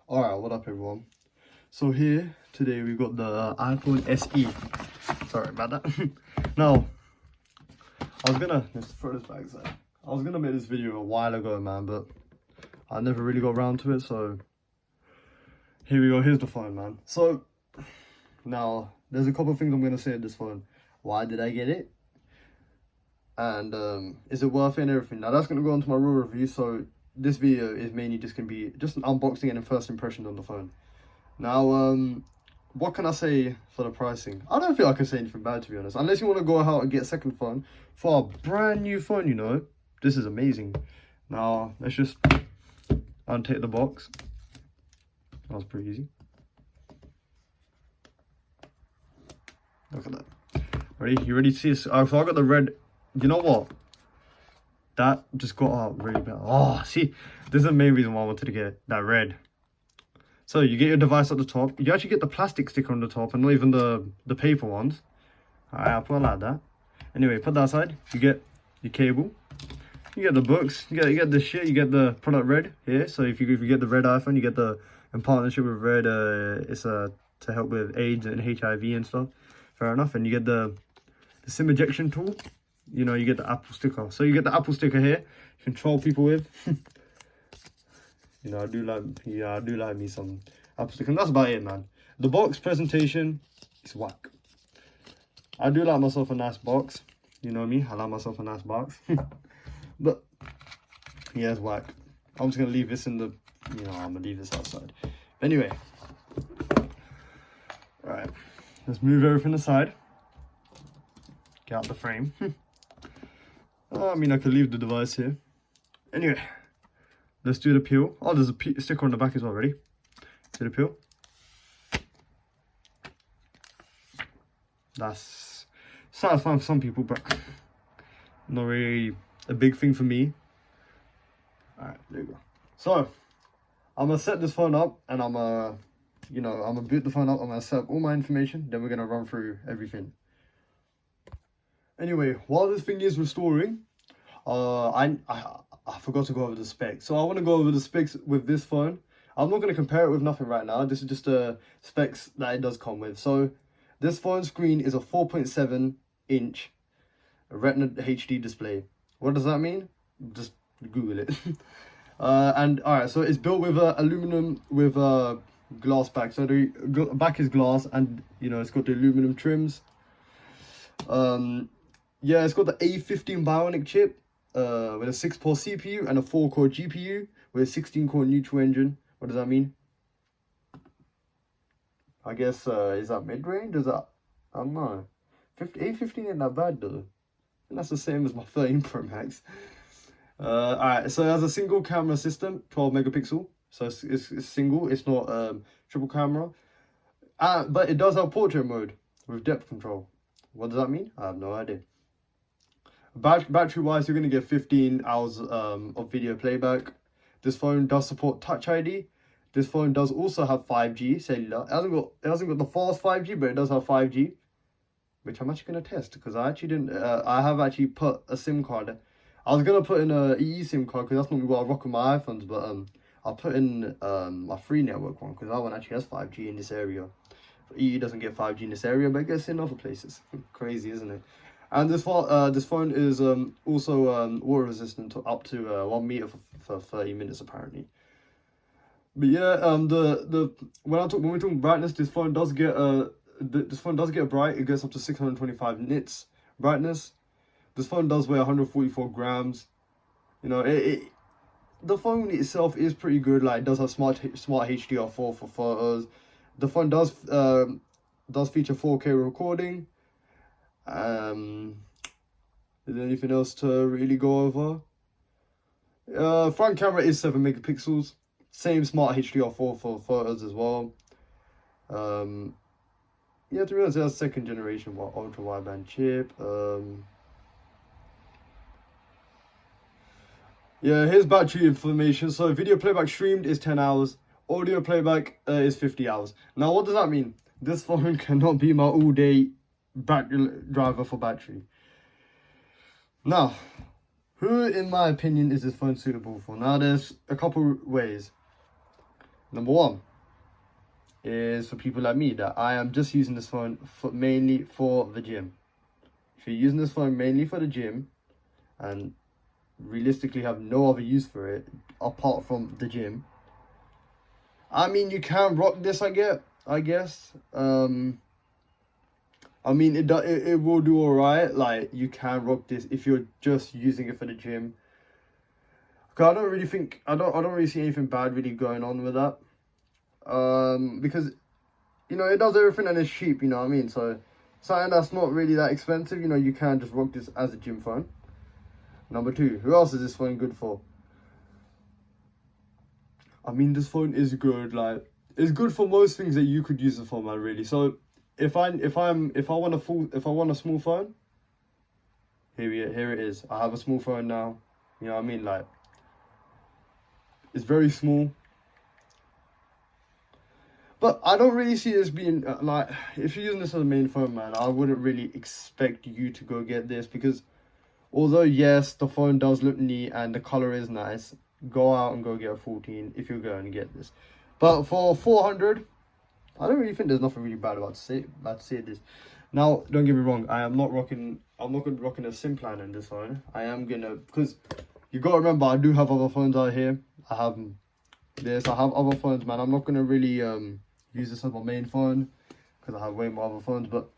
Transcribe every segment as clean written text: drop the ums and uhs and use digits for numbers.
Alright, what up everyone? So here, today we got the iPhone SE. Sorry about that. Now, I was gonna, let's throw this back aside. I was gonna make this video a while ago, man, but I never really got around to it, so here we go, here's the phone, man. So, now, there's a couple of things I'm gonna say at this phone. Why did I get it? And is it worth it and everything? Now that's gonna go into my real review, so this video is mainly just gonna be just an unboxing and a first impression on the phone. Now, what can I say for the pricing? I don't feel I can say anything bad, to be honest. Unless you want to go out and get a second phone for a brand new phone, you know. This is amazing. Now, let's just untake the box. That was pretty easy. Look at that. Ready? You ready to see this? So I got the red. You know what? That just got out really bad. Oh, see, this is the main reason why I wanted to get that red. So you get your device at the top. You actually get the plastic sticker on the top and not even the paper ones. Alright, I'll put it like that. Anyway, put that aside. You get your cable. You get the books. You get the shit. You get the product red here. So if you get the red iPhone, you get the in partnership with Red. It's to help with AIDS and HIV and stuff. Fair enough. And you get the SIM ejection tool. You know, you get the Apple sticker. So you get the Apple sticker here. Control people with. You know, I do like me some Apple sticker. And that's about it, man. The box presentation is whack. I do like myself a nice box. You know me, I like myself a nice box. But yeah, it's whack. I'm just gonna leave this in the, you know, I'm gonna leave this outside. Anyway, right, let's move everything aside. Get out the frame. I mean, I could leave the device here. Anyway, let's do the peel. Oh, there's a sticker on the back as well. Ready? Do the peel. That's satisfying for some people, but not really a big thing for me. Alright, there you go. So, I'm gonna set this phone up and I'm gonna boot the phone up. I'm gonna set up all my information. Then we're gonna run through everything. Anyway, while this thing is restoring, I forgot to go over the specs. So I want to go over the specs with this phone. I'm not going to compare it with nothing right now. This is just the specs that it does come with. So this phone screen is a 4.7 inch Retina HD display. What does that mean? Just Google it. And alright, so it's built with aluminum with glass back. So the back is glass, and you know it's got the aluminum trims. Yeah, it's got the A15 Bionic chip with a 6-core CPU and a 4-core GPU with a 16-core neutral engine. What does that mean? I guess, is that mid-range? Is that, I don't know. A15 ain't that bad though. And that's the same as my 13 Pro Max. Alright, so it has a single camera system, 12 megapixel. So it's single, it's not triple camera. But it does have portrait mode with depth control. What does that mean? I have no idea. Battery wise, you're going to get 15 hours of video playback. This phone does support Touch ID. This phone does also have 5G cellular. It hasn't got the fast 5G, but it does have 5G, which I'm actually going to test because I actually didn't. I have actually put a SIM card. I was going to put in a eSIM card because that's not what I rock with my iPhones, but I'll put in my free network one because that one actually has 5G in this area. EE doesn't get 5G in this area, but it gets in other places. Crazy, isn't it? And this phone is also water resistant to up to 1 meter for 30 minutes apparently. But yeah, when we're talking brightness, this phone does get bright. It gets up to 625 nits brightness. This phone does weigh 144 grams. You know, the phone itself is pretty good. Like, it does have smart HDR4 for photos. The phone does feature 4K recording. Is there anything else to really go over? Front camera is 7 megapixels. Same smart HDR4 for photos as well. Yeah, to be honest, it has second generation ultra wideband chip. Yeah, here's battery information. So video playback streamed is 10 hours. Audio playback is 50 hours. Now, what does that mean? This phone cannot be my all-day driver for battery. Now, who, in my opinion, is this phone suitable for? Now, there's a couple ways. Number one is for people like me that I am just using this phone mainly for the gym. If you're using this phone mainly for the gym and realistically have no other use for it apart from the gym, I mean, you can rock this, I guess. I mean, it will do alright. Like, you can rock this if you're just using it for the gym. Cause I don't really see anything bad really going on with that. Because, you know, it does everything and it's cheap, you know what I mean? So, something that's not really that expensive, you know, you can just rock this as a gym phone. Number two, who else is this phone good for? I mean, this phone is good. Like, it's good for most things that you could use it for, man. Really. So, if I want a small phone, here it is. I have a small phone now. You know what I mean? Like, it's very small. But I don't really see this being like, if you're using this as a main phone, man, I wouldn't really expect you to go get this, because although yes, the phone does look neat and the color is nice, go out and go get a 14 if you're going to get this. But for 400, I don't really think there's nothing really bad about to say this. Now, don't get me wrong, I'm not gonna be rocking a SIM plan in this phone. I am gonna, because you gotta remember, I do have other phones out here. I have this, I have other phones, man. I'm not gonna really use this as my main phone because I have way more other phones. But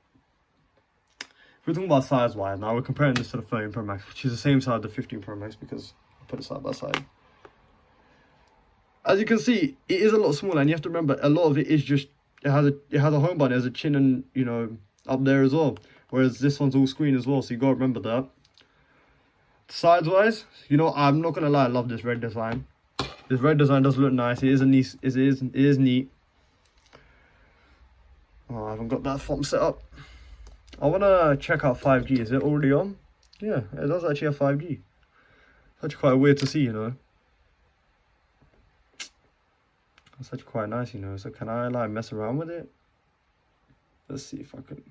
if we're talking about size wise, now we're comparing this to the 13 Pro Max, which is the same size as the 15 Pro Max, because I put it side by side. As you can see, it is a lot smaller, and you have to remember, a lot of it is just, it has a home button, it has a chin, and, you know, up there as well. Whereas this one's all screen as well, so you gotta remember that. Size wise, you know, I'm not gonna lie, I love this red design. This red design does look nice. It is neat. Oh, I haven't got that font set up. I wanna check out 5G. Is it already on? Yeah, it does actually have 5G. It's actually quite weird to see, you know. That's actually quite nice, you know. So can I like mess around with it? Let's see if I can.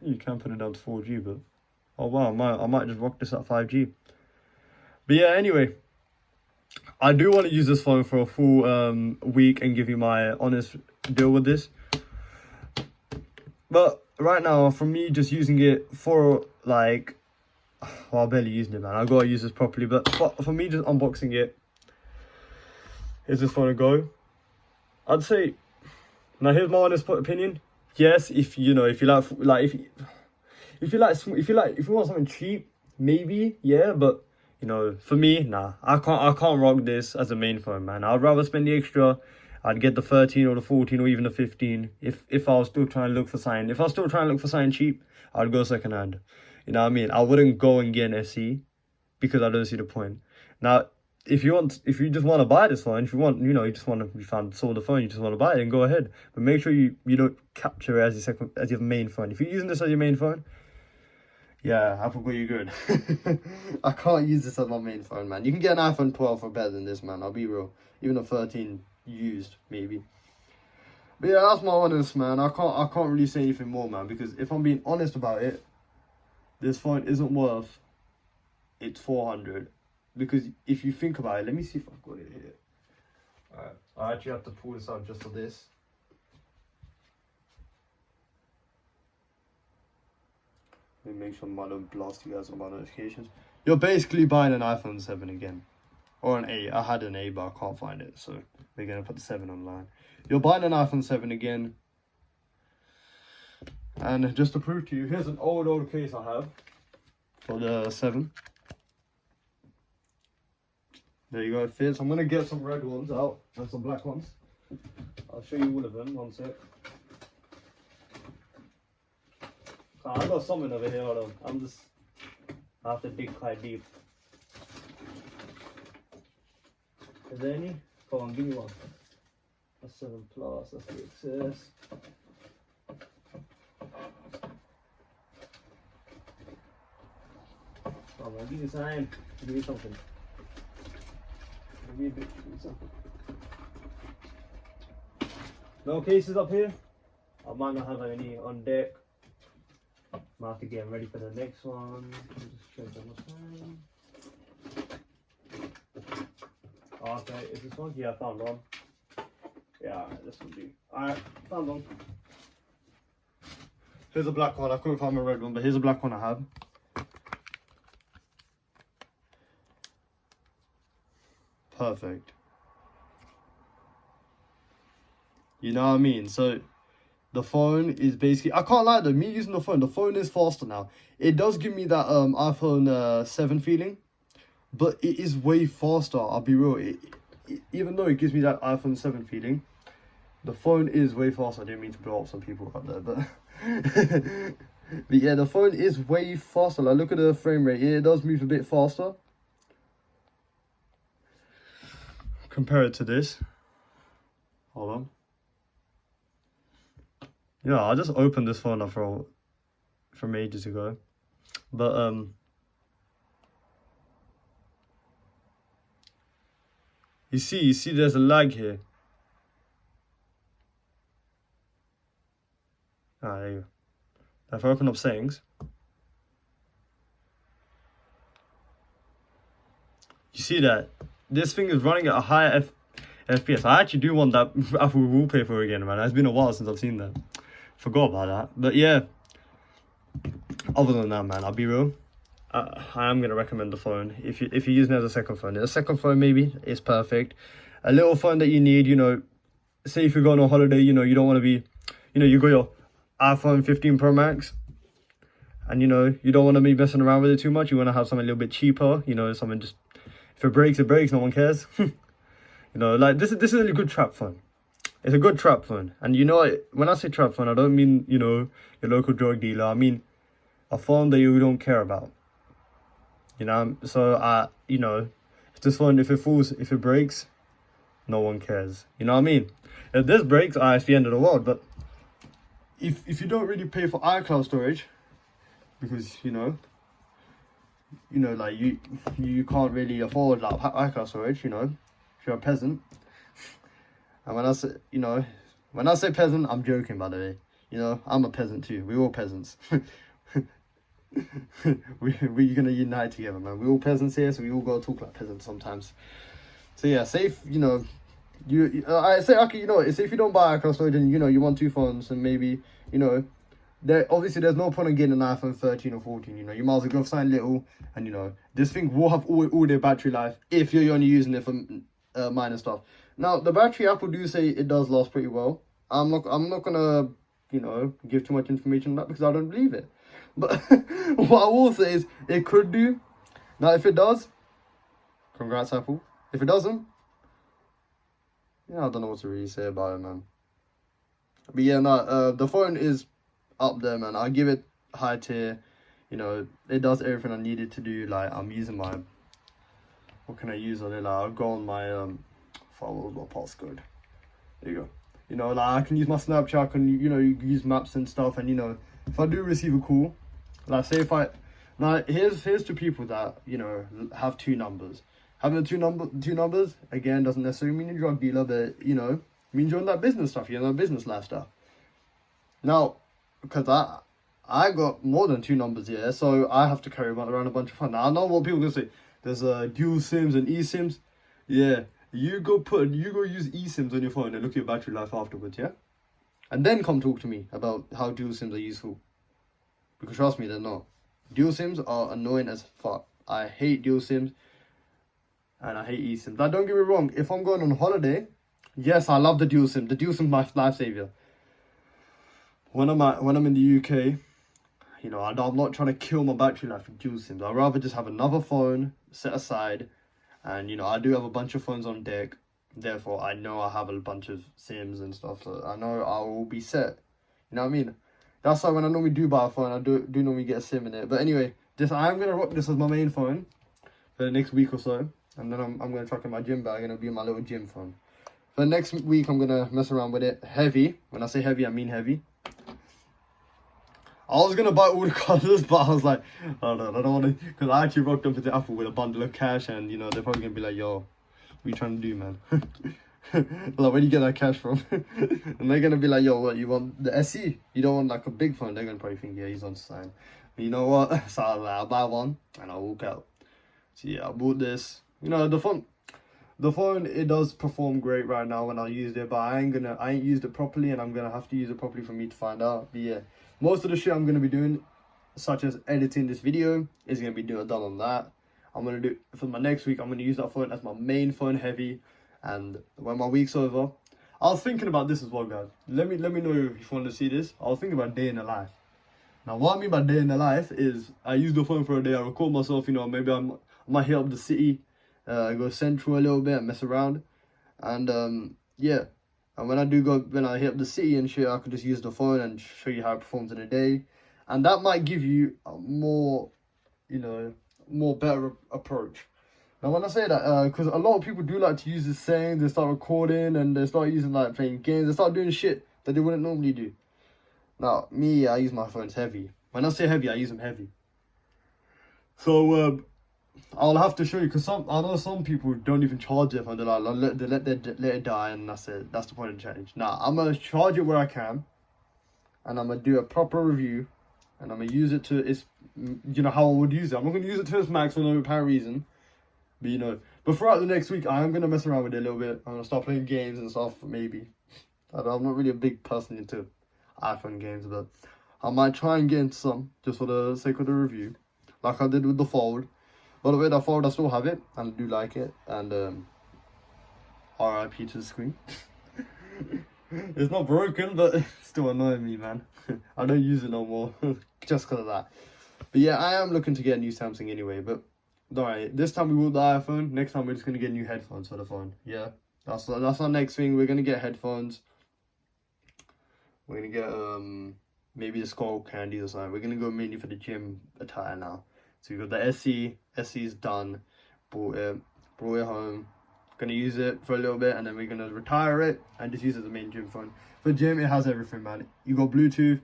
You can put it down to 4G, but oh wow, I might just rock this at 5G. But yeah, anyway, I do want to use this phone for a full week and give you my honest deal with this. But right now, for me, just using it for like, well, I'm barely using it, man. I gotta use this properly. But for me, just unboxing it, is this phone a go? I'd say. Now, here's my honest opinion. Yes, if you want something cheap, maybe, yeah. But you know, for me, nah, I can't rock this as a main phone, man. I'd rather spend the extra. I'd get the 13 or the 14 or even the 15 if I was still trying to look for something. If I was still trying to look for something cheap, I'd go second hand. You know what I mean? I wouldn't go and get an SE because I don't see the point. Now, if you just want to buy this phone, if you want, you know, you sold the phone, you just want to buy it, then go ahead. But make sure you don't capture it as your main phone. If you're using this as your main phone, yeah, Apple got you good. I can't use this as my main phone, man. You can get an iPhone 12 for better than this, man. I'll be real. Even a 13 used, maybe. But yeah, that's my honest, man. I can't really say anything more, man, because if I'm being honest about it, this phone isn't worth it's 400. Because if you think about it, let me see if I've got it here. Alright, I actually have to pull this out just for this. Let me make sure I don't blast you guys with my notifications. You're basically buying an iPhone 7 again. Or an 8. I had an 8, but I can't find it. So we're going to put the 7 online. You're buying an iPhone 7 again. And just to prove to you, here's an old case I have for the 7. There you go, it fits. I'm going to get some red ones out and some black ones. I'll show you all of them, one sec. I've got something over here, hold on. I have to dig quite deep. Is there any? Come on, give me one. That's 7 Plus, that's the XS. Come on, give me something. Give me something. Give me a bit, give me something. No cases up here. I might not have any on deck. Might have to get ready for the next one. Just check that one. Okay, is this one? Yeah, I found one. Yeah, alright, this will do. Alright, found one. Here's a black one. I couldn't find my red one, but here's a black one I have. Perfect. You know what I mean? So the phone is basically, I can't lie though, me using the phone is faster now. It does give me that iPhone 7 feeling, but it is way faster. I'll be real. Even though it gives me that iPhone 7 feeling, the phone is way faster. I didn't mean to blow up some people out there, but but yeah, the phone is way faster. Like, look at the frame rate. Yeah, it does move a bit faster compared to this. Hold on. Yeah, I just opened this phone up from ages ago, but you see, there's a lag here. Ah, there you go. Now if I open up settings, you see that this thing is running at a higher FPS. I actually do want that Apple wallpaper again, man. It's been a while since I've seen that. Forgot about that. But yeah, other than that, man, I'll be real. I am gonna recommend the phone if you're using it as a second phone. A second phone maybe is perfect. A little phone that you need, you know, say if you're going on holiday, you know, you don't want to be, you know, you got your iPhone 15 Pro Max, and you know, you don't want to be messing around with it too much. You want to have something a little bit cheaper, you know, something just, if it breaks, it breaks, no one cares. You know, like this is a good trap phone. It's a good trap phone. And you know, when I say trap phone, I don't mean, you know, your local drug dealer. I mean a phone that you don't care about. You know, so you know, if this phone, if it breaks, no one cares. You know what I mean? If this breaks, it's the end of the world. But if you don't really pay for iCloud storage, because you know, like you can't really afford like iCloud storage, you know, if you're a peasant. And when I say peasant, I'm joking, by the way. You know, I'm a peasant too. We're all peasants. We're gonna unite together, man. We're all peasants here, so we all gotta talk like peasants sometimes. So yeah, say if you know, I say okay, you know, say if you don't buy iCloud storage and you know you want two phones and maybe you know, there's no point in getting an iPhone 13 or 14. You know, you might as well go find little, and you know, this thing will have all their battery life if you're only using it for minor stuff. Now the battery, Apple do say it does last pretty well. I'm not gonna, you know, give too much information on that because I don't believe it. But what I will say is it could do. Now if it does, congrats Apple. If it doesn't, yeah, I don't know what to really say about it, man. But yeah, no, the phone is up there, man. I give it high tier. You know, it does everything I need it to do. Like I'm using my, what can I use on it? Like I'll go on my follow my passcode. There you go. You know, like I can use my Snapchat, I can, you know, use maps and stuff, and you know, if I do receive a call, like say if I, now here's to people that, you know, have two numbers. Having two numbers, again, doesn't necessarily mean you're a drug dealer, but you know, means you're on that business stuff, you're on that business lifestyle. Now, because I got more than two numbers here, so I have to carry around a bunch of fun. Now I know what people are gonna say. There's dual SIMs and eSIMs. Yeah. You go use eSIMs on your phone and look at your battery life afterwards, yeah? And then come talk to me about how dual SIMs are useful. Because trust me, they're not. Dual SIMs are annoying as fuck. I hate dual SIMs and I hate eSIMs. Like, don't get me wrong, if I'm going on holiday, yes, I love the dual SIM. The dual SIM is my lifesaver. When I'm in the UK, you know, I'm not trying to kill my battery life with dual SIMs. I'd rather just have another phone set aside. And, you know, I do have a bunch of phones on deck. Therefore, I know I have a bunch of SIMs and stuff. So I know I will be set. You know what I mean? That's why when I normally do buy a phone, I do normally get a SIM in it. But anyway, I'm going to rock this as my main phone for the next week or so. And then I'm going to chuck in my gym bag and it'll be my little gym phone. For the next week, I'm going to mess around with it heavy. When I say heavy, I mean heavy. I was going to buy all the colours, but I was like, oh no, I don't want to, because I actually rocked up to Apple with a bundle of cash, and, you know, they're probably going to be like, yo, what are you trying to do, man? Like, where do you get that cash from? And they're going to be like, yo, what, you want the SE? You don't want, like, a big phone? They're going to probably think, yeah, he's on sign. But you know what? So I'll buy one, and I'll walk out. So yeah, I bought this. You know, the The phone, it does perform great right now when I used it, but I ain't used it properly, and I'm gonna have to use it properly for me to find out. But yeah, most of the shit I'm gonna be doing, such as editing this video, is gonna be done on that. I'm gonna do, for my next week, I'm gonna use that phone as my main phone heavy, and when my week's over, I was thinking about this as well, guys. Let me know if you want to see this. I was thinking about day in the life. Now, what I mean by day in the life is I use the phone for a day. I record myself, you know, maybe I might hit up the city, go central a little bit and mess around. And yeah, and when I hit up the city and shit, I can just use the phone and show you how it performs in a day. And that might give you a more, you know, more better approach. Now, when I say that, because a lot of people do like to use this saying, they start recording and they start using, like, playing games, they start doing shit that they wouldn't normally do. Now, me, I use my phones heavy. When I say heavy, I use them heavy. So, I'll have to show you, because I know some people don't even charge their phone. They're like, let it die, and that's it. That's the point of the challenge. Now, I'm going to charge it where I can, and I'm going to do a proper review, and I'm going to use it to its, you know, how I would use it. I'm not going to use it to its max for no apparent reason. But, you know, but throughout the next week, I am going to mess around with it a little bit. I'm going to start playing games and stuff, maybe. I'm not really a big person into iPhone games, but I might try and get into some, just for the sake of the review. Like I did with the Fold. By the way, that Fold, I still have it, and I do like it. And, RIP to the screen. It's not broken, but it's still annoying me, man. I don't use it no more, just because of that. But yeah, I am looking to get a new Samsung anyway, but alright, this time we will the iPhone. Next time we're just gonna get new headphones for the phone. Yeah, that's our next thing. We're gonna get headphones. We're gonna get maybe the skull candies or something. We're gonna go mainly for the gym attire now. So we got the SE. SE is done. Brought it home. Gonna use it for a little bit, and then we're gonna retire it and just use it as the main gym phone. For gym, it has everything, man. You got Bluetooth.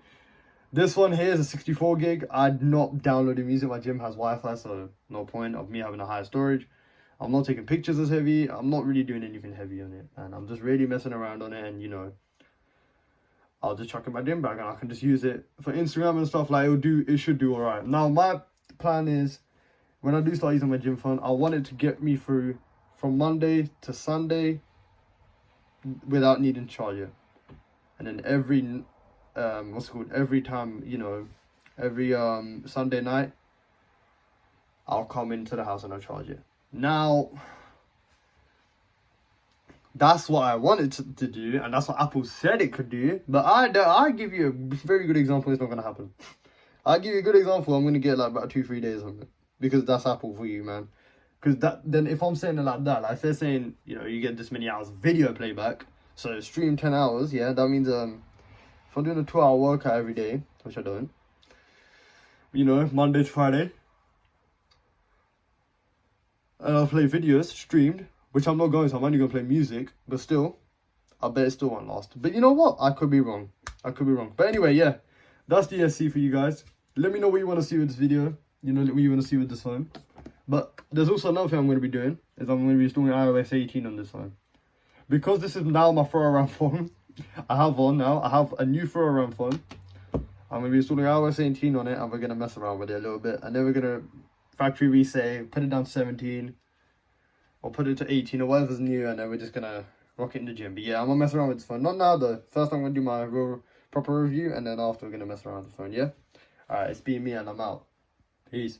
This one here is a 64 gig. I'm not downloading music. My gym has Wi-Fi, so no point of me having a higher storage. I'm not taking pictures as heavy. I'm not really doing anything heavy on it. And I'm just really messing around on it. And, you know, I'll just chuck in my gym bag and I can just use it for Instagram and stuff. Like, it should do all right. Now, my plan is, when I do start using my gym phone, I want it to get me through from Monday to Sunday without needing to charge it. And then every every time, you know, every Sunday night, I'll come into the house and I'll charge it. Now, that's what I wanted to do, and that's what Apple said it could do, but I give you a very good example. It's not going to happen. I'll give you a good example. I'm going to get like about 2-3 days on it, because that's Apple for you, man. Because then if I'm saying it like that, like if they're saying, you know, you get this many hours of video playback, so stream 10 hours, yeah, that means if I'm doing a 2-hour workout every day, which I don't, you know, Monday to Friday, and I'll play videos streamed, which I'm not going to, I'm only going to play music, but still, I bet it still won't last. But you know what? I could be wrong. But anyway, yeah, that's the SC for you guys. Let me know what you want to see with this video, you know, what you want to see with this phone. But there's also another thing I'm going to be doing, is I'm going to be installing iOS 18 on this phone. Because this is now my throw-around phone, I have a new throw-around phone. I'm going to be installing iOS 18 on it, and we're going to mess around with it a little bit. And then we're going to factory reset, put it down to 17, or put it to 18, or whatever's new, and then we're just going to rock it in the gym. But yeah, I'm going to mess around with this phone. Not now, though. First, I'm going to do my real proper review, and then after, we're going to mess around with the phone, yeah? Alright, it's been me, and I'm out. Peace.